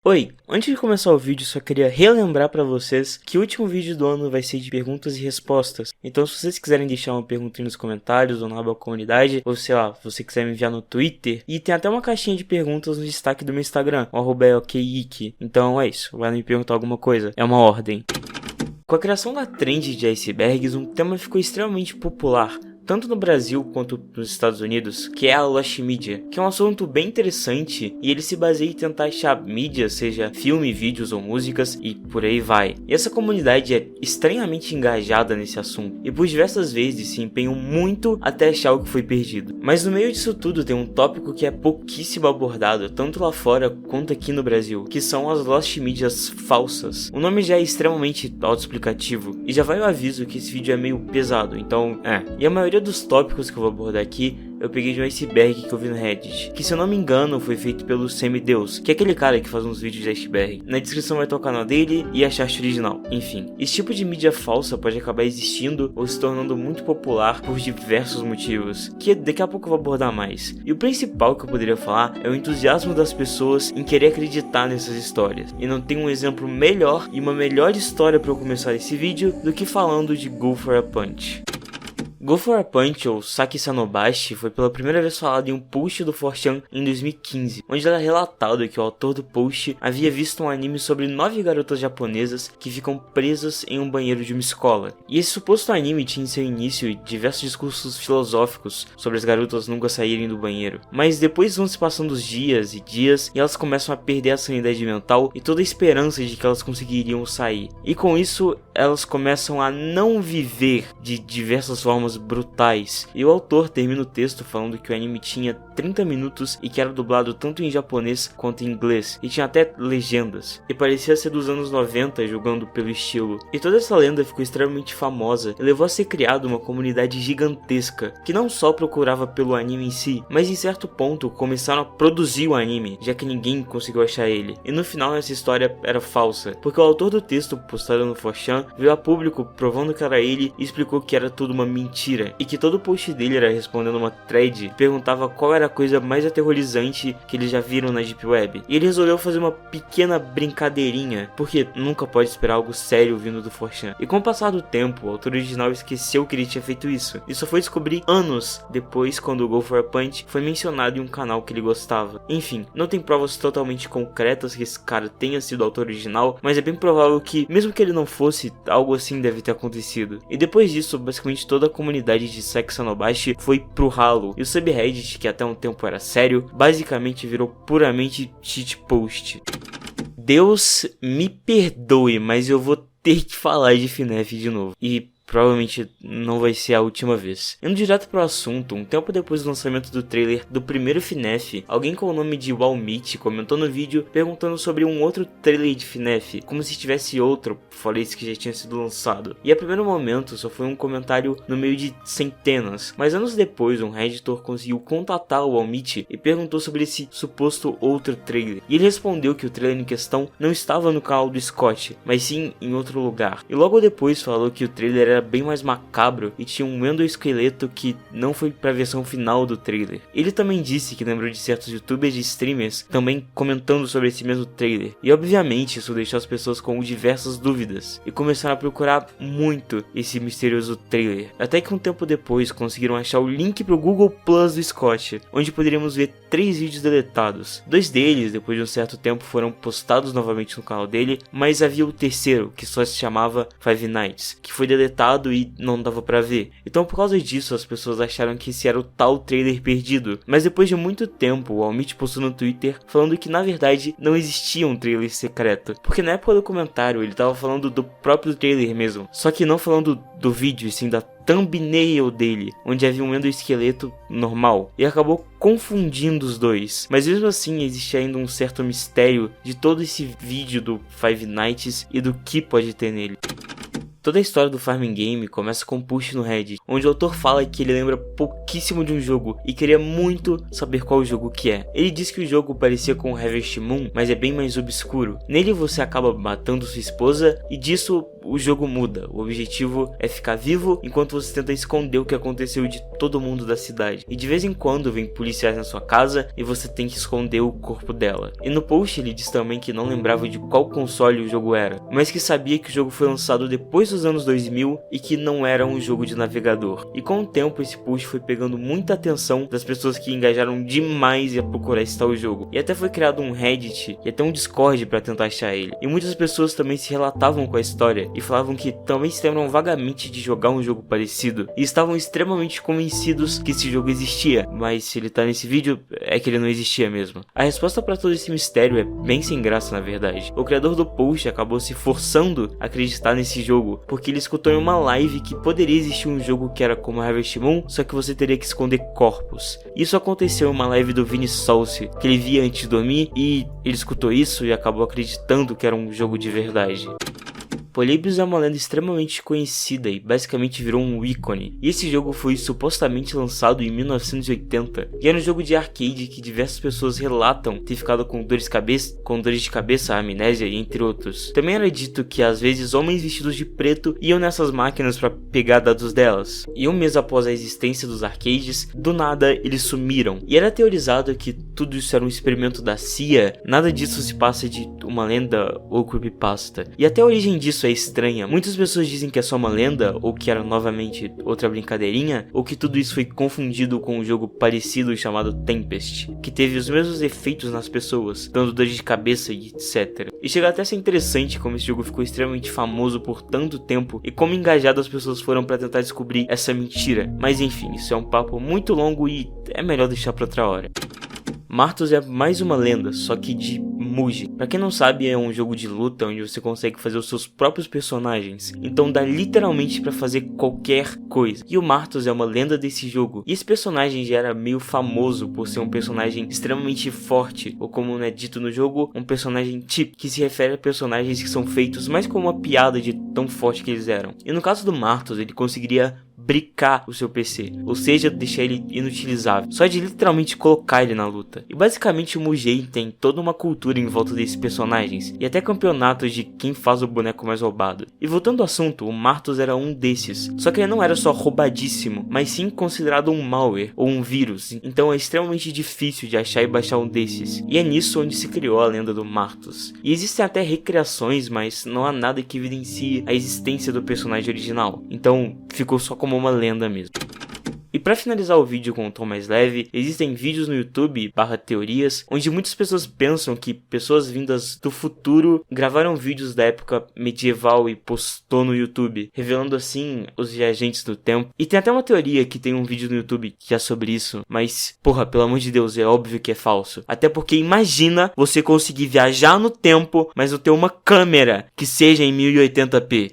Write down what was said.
Oi, antes de começar o vídeo, só queria relembrar pra vocês que o último vídeo do ano vai ser de perguntas e respostas. Então se vocês quiserem deixar uma pergunta aí nos comentários ou na aba comunidade, ou sei lá, se você quiser me enviar no Twitter, e tem até uma caixinha de perguntas no destaque do meu Instagram, @okiki. Então é isso, vai me perguntar alguma coisa, é uma ordem. Com a criação da trend de icebergs, um tema ficou extremamente popular, tanto no Brasil quanto nos Estados Unidos, que é a Lost Media, que é um assunto bem interessante e ele se baseia em tentar achar mídia, seja filme, vídeos ou músicas e por aí vai. E essa comunidade é estranhamente engajada nesse assunto e por diversas vezes se empenham muito até achar o que foi perdido. Mas no meio disso tudo tem um tópico que é pouquíssimo abordado, tanto lá fora quanto aqui no Brasil, que são as Lost Medias falsas. O nome já é extremamente autoexplicativo e já vai o aviso que esse vídeo é meio pesado, então E a maioria dos tópicos que eu vou abordar aqui eu peguei de um iceberg que eu vi no Reddit, que se eu não me engano foi feito pelo Semideus, que é aquele cara que faz uns vídeos de iceberg. Na descrição vai estar o canal dele e a chart original. Enfim, esse tipo de mídia falsa pode acabar existindo ou se tornando muito popular por diversos motivos, que daqui a pouco eu vou abordar mais. E o principal que eu poderia falar é o entusiasmo das pessoas em querer acreditar nessas histórias. E não tem um exemplo melhor e uma melhor história para eu começar esse vídeo do que falando de Go for a Punch. Go for a Punch, ou Saki Sanobashi, foi pela primeira vez falado em um post do 4chan em 2015, onde era relatado que o autor do post havia visto um anime sobre 9 garotas japonesas que ficam presas em um banheiro de uma escola. E esse suposto anime tinha em seu início diversos discursos filosóficos sobre as garotas nunca saírem do banheiro. Mas depois vão se passando os dias e dias e elas começam a perder a sanidade mental e toda a esperança de que elas conseguiriam sair. E com isso, elas começam a não viver de diversas formas brutais. E o autor termina o texto falando que o anime tinha 30 minutos e que era dublado tanto em japonês quanto em inglês, e tinha até legendas, e parecia ser dos anos 90, julgando pelo estilo. E toda essa lenda ficou extremamente famosa e levou a ser criada uma comunidade gigantesca, que não só procurava pelo anime em si, mas em certo ponto começaram a produzir o anime, já que ninguém conseguiu achar ele. E no final essa história era falsa, porque o autor do texto postado no 4chan veio a público provando que era ele e explicou que era tudo uma mentira, e que todo o post dele era respondendo uma thread que perguntava qual era a coisa mais aterrorizante que eles já viram na Deep Web. E ele resolveu fazer uma pequena brincadeirinha, porque nunca pode esperar algo sério vindo do 4chan. E com o passar do tempo, o autor original esqueceu que ele tinha feito isso, e só foi descobrir anos depois, quando o Go for a Punch foi mencionado em um canal que ele gostava. Enfim, não tem provas totalmente concretas que esse cara tenha sido o autor original, mas é bem provável que, mesmo que ele não fosse, algo assim deve ter acontecido. E depois disso, basicamente toda a comunidade de Saki Sanobashi foi pro ralo, e o subreddit, que até um tempo era sério, basicamente virou puramente shitpost. Deus me perdoe, mas eu vou ter que falar de FNAF de novo. E provavelmente não vai ser a última vez. Indo direto pro assunto, um tempo depois do lançamento do trailer do primeiro FNAF, alguém com o nome de Walmit comentou no vídeo perguntando sobre um outro trailer de FNAF, como se tivesse outro, fora esse que já tinha sido lançado. E a primeiro momento só foi um comentário no meio de centenas, mas anos depois um redditor conseguiu contatar o Walmit e perguntou sobre esse suposto outro trailer. E ele respondeu que o trailer em questão não estava no canal do Scott, mas sim em outro lugar. E logo depois falou que o trailer era bem mais macabro e tinha um endoesqueleto que não foi para a versão final do trailer. Ele também disse que lembrou de certos youtubers e streamers também comentando sobre esse mesmo trailer, e obviamente isso deixou as pessoas com diversas dúvidas e começaram a procurar muito esse misterioso trailer, até que um tempo depois conseguiram achar o link pro Google Plus do Scott, onde poderíamos ver 3 vídeos deletados. 2 deles, depois de um certo tempo, foram postados novamente no canal dele, mas havia o terceiro, que só se chamava Five Nights, que foi deletado e não dava pra ver. Então por causa disso as pessoas acharam que esse era o tal trailer perdido, mas depois de muito tempo o Walmit postou no Twitter falando que na verdade não existia um trailer secreto, porque na época do comentário ele tava falando do próprio trailer mesmo, só que não falando do vídeo e sim da thumbnail dele, onde havia um endoesqueleto normal, e acabou confundindo os dois. Mas mesmo assim existe ainda um certo mistério de todo esse vídeo do Five Nights e do que pode ter nele. Toda a história do Farming Game começa com um post no Reddit, onde o autor fala que ele lembra pouquíssimo de um jogo e queria muito saber qual jogo que é. Ele diz que o jogo parecia com Harvest Moon, mas é bem mais obscuro. Nele você acaba matando sua esposa e disso o jogo muda. O objetivo é ficar vivo enquanto você tenta esconder o que aconteceu de todo mundo da cidade. E de vez em quando vem policiais na sua casa e você tem que esconder o corpo dela. E no post ele diz também que não lembrava de qual console o jogo era, mas que sabia que o jogo foi lançado depois dos anos 2000 e que não era um jogo de navegador. E com o tempo esse post foi pegando muita atenção das pessoas que engajaram demais a procurar esse tal jogo. E até foi criado um Reddit e até um Discord para tentar achar ele. E muitas pessoas também se relatavam com a história e falavam que também se lembram vagamente de jogar um jogo parecido e estavam extremamente convencidos que esse jogo existia, mas se ele tá nesse vídeo é que ele não existia mesmo. A resposta para todo esse mistério é bem sem graça, na verdade. O criador do post acabou se forçando a acreditar nesse jogo porque ele escutou em uma live que poderia existir um jogo que era como Harvest Moon, só que você teria que esconder corpos. Isso aconteceu em uma live do Vini Solce, que ele via antes de dormir, e ele escutou isso e acabou acreditando que era um jogo de verdade. Polybius é uma lenda extremamente conhecida e basicamente virou um ícone, e esse jogo foi supostamente lançado em 1980, e era um jogo de arcade que diversas pessoas relatam ter ficado com dores de cabeça, amnésia e entre outros. Também era dito que às vezes homens vestidos de preto iam nessas máquinas para pegar dados delas, e um mês após a existência dos arcades, do nada eles sumiram, e era teorizado que tudo isso era um experimento da CIA. Nada disso se passa de uma lenda ou creepypasta, e até a origem disso é estranha. Muitas pessoas dizem que é só uma lenda, ou que era novamente outra brincadeirinha, ou que tudo isso foi confundido com um jogo parecido chamado Tempest, que teve os mesmos efeitos nas pessoas, dando dor de cabeça e etc. E chega até a ser interessante como esse jogo ficou extremamente famoso por tanto tempo e como engajadas as pessoas foram para tentar descobrir essa mentira. Mas enfim, isso é um papo muito longo e é melhor deixar para outra hora. Martus é mais uma lenda, só que de Muji. Pra quem não sabe, é um jogo de luta onde você consegue fazer os seus próprios personagens, então dá literalmente pra fazer qualquer coisa. E o Martus é uma lenda desse jogo, e esse personagem já era meio famoso por ser um personagem extremamente forte, ou como é dito no jogo, um personagem chip, que se refere a personagens que são feitos mais como uma piada de tão forte que eles eram. E no caso do Martus, ele conseguiria bricar o seu PC, ou seja, deixar ele inutilizável, só de literalmente colocar ele na luta. E basicamente o Mugen tem toda uma cultura em volta desses personagens, e até campeonatos de quem faz o boneco mais roubado. E voltando ao assunto, o Martus era um desses, só que ele não era só roubadíssimo, mas sim considerado um malware, ou um vírus, então é extremamente difícil de achar e baixar um desses. E é nisso onde se criou a lenda do Martus. E existem até recriações, mas não há nada que evidencie a existência do personagem original, então ficou só como uma lenda mesmo. E para finalizar o vídeo com um tom mais leve, existem vídeos no YouTube /teorias, onde muitas pessoas pensam que pessoas vindas do futuro gravaram vídeos da época medieval e postou no YouTube, revelando assim os viajantes do tempo. E tem até uma teoria que tem um vídeo no YouTube que é sobre isso, mas porra, pelo amor de Deus, é óbvio que é falso. Até porque imagina você conseguir viajar no tempo, mas não ter uma câmera que seja em 1080p.